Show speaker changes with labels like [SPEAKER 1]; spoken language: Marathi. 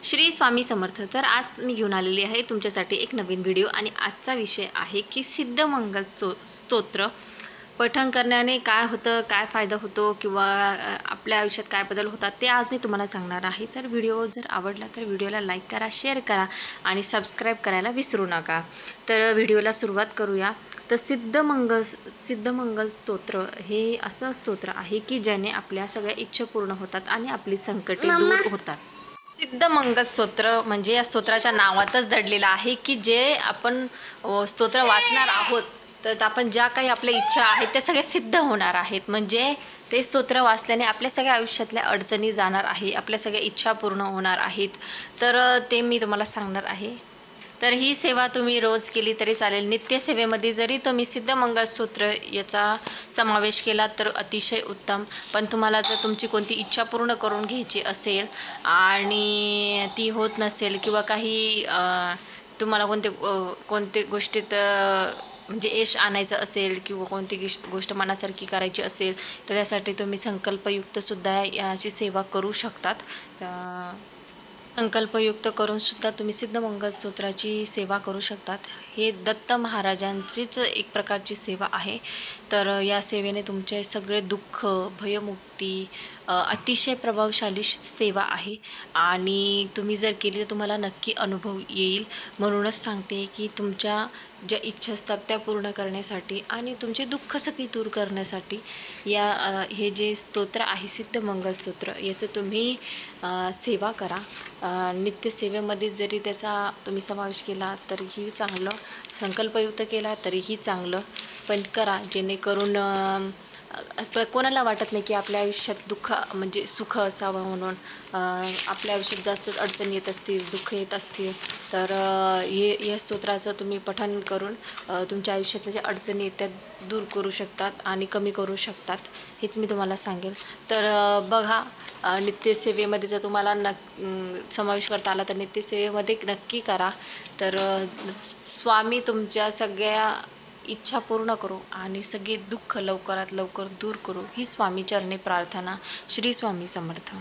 [SPEAKER 1] श्री स्वामी समर्थ। तर आज मी घेऊन आलेली आहे तुमच्यासाठी एक नवीन व्हिडिओ आणि आजचा विषय आहे की सिद्धमंगल स्तोत्र पठण करण्याने काय होतं, काय फायदा होतो किंवा आपल्या आयुष्यात काय बदल होतात ते आज मी तुम्हाला सांगणार आहे। तर व्हिडिओ जर आवडला तर व्हिडिओला लाईक करा, शेअर करा आणि सबस्क्राईब करायला विसरू नका। तर व्हिडिओला सुरुवात करूया। तर सिद्धमंगल स्तोत्र हे असं स्तोत्र आहे की ज्याने आपल्या सगळ्या इच्छा पूर्ण होतात आणि आपली संकटे दूर होतात। सिद्धमंगल स्तोत्र म्हणजे या स्तोत्राच्या नावातच दडलेलं आहे की जे आपण स्तोत्र वाचणार आहोत तर आपण ज्या काही आपल्या इच्छा आहेत त्या सगळ्या सिद्ध होणार आहेत। म्हणजे ते स्तोत्र वाचल्याने आपल्या सगळ्या आयुष्यातल्या अडचणी जाणार आहे, आपल्या सगळ्या इच्छा पूर्ण होणार आहेत। तर ते मी तुम्हाला सांगणार आहे। तर ही सेवा तुम्ही रोज केली तरी चालेल। नित्यसेवेमध्ये जरी तुम्ही सिद्धमंगल स्तोत्र याचा समावेश केला तर अतिशय उत्तम। पण तुम्हाला जर तुमची कोणती इच्छा पूर्ण करून घ्यायची असेल आणि ती होत नसेल किंवा काही तुम्हाला कोणते गोष्टीत म्हणजे यश आणायचं असेल किंवा कोणती गोष्ट मनासारखी करायची असेल तर त्यासाठी तुम्ही संकल्पयुक्तसुद्धा याची सेवा करू शकतात। संकल्पयुक्त करून सुद्धा तुम्ही सिद्धमंगल स्तोत्राची सेवा करू शकतात। हे दत्त महाराजांचीच एक प्रकारची सेवा आहे। तर या सेवेने तुमचे सगळे दुःख, भयमुक्ती अतिशय प्रभावशाली सेवा आहे आणि तुम्ही जर केली तर तुम्हाला नक्की अनुभव येईल। म्हणूनच सांगते की तुमच्या ज्या इच्छा असतात त्या पूर्ण करण्यासाठी आणि तुमचे दुःख सगळी दूर करण्यासाठी हे जे स्तोत्र आहे सिद्धमंगल स्तोत्र याचं तुम्ही सेवा करा। नित्यसेवेमध्ये जरी त्याचा तुम्ही समावेश केला तरीही चांगलं, संकल्पयुक्त केला तरीही चांगलं, पण करा जेणेकरून कोणाला वाटत नाही की आपल्या आयुष्यात दुःख म्हणजे सुख असावं म्हणून। आपल्या आयुष्यात जास्तच अडचणी येत असतील, दुःख येत असतील तर या स्तोत्राचं तुम्ही पठण करून तुमच्या आयुष्यातल्या ज्या अडचणी आहेत त्या दूर करू शकतात आणि कमी करू शकतात, हेच मी तुम्हाला सांगेल। तर बघा, नित्यसेवेमध्ये जर तुम्हाला समावेश करता आला तर नित्यसेवेमध्ये नक्की करा। तर स्वामी तुमच्या सगळ्या इच्छा पूर्ण करो आणि सगळे दुःख लवकरात लवकर दूर करो ही स्वामी चरणी प्रार्थना। श्री स्वामी समर्थ।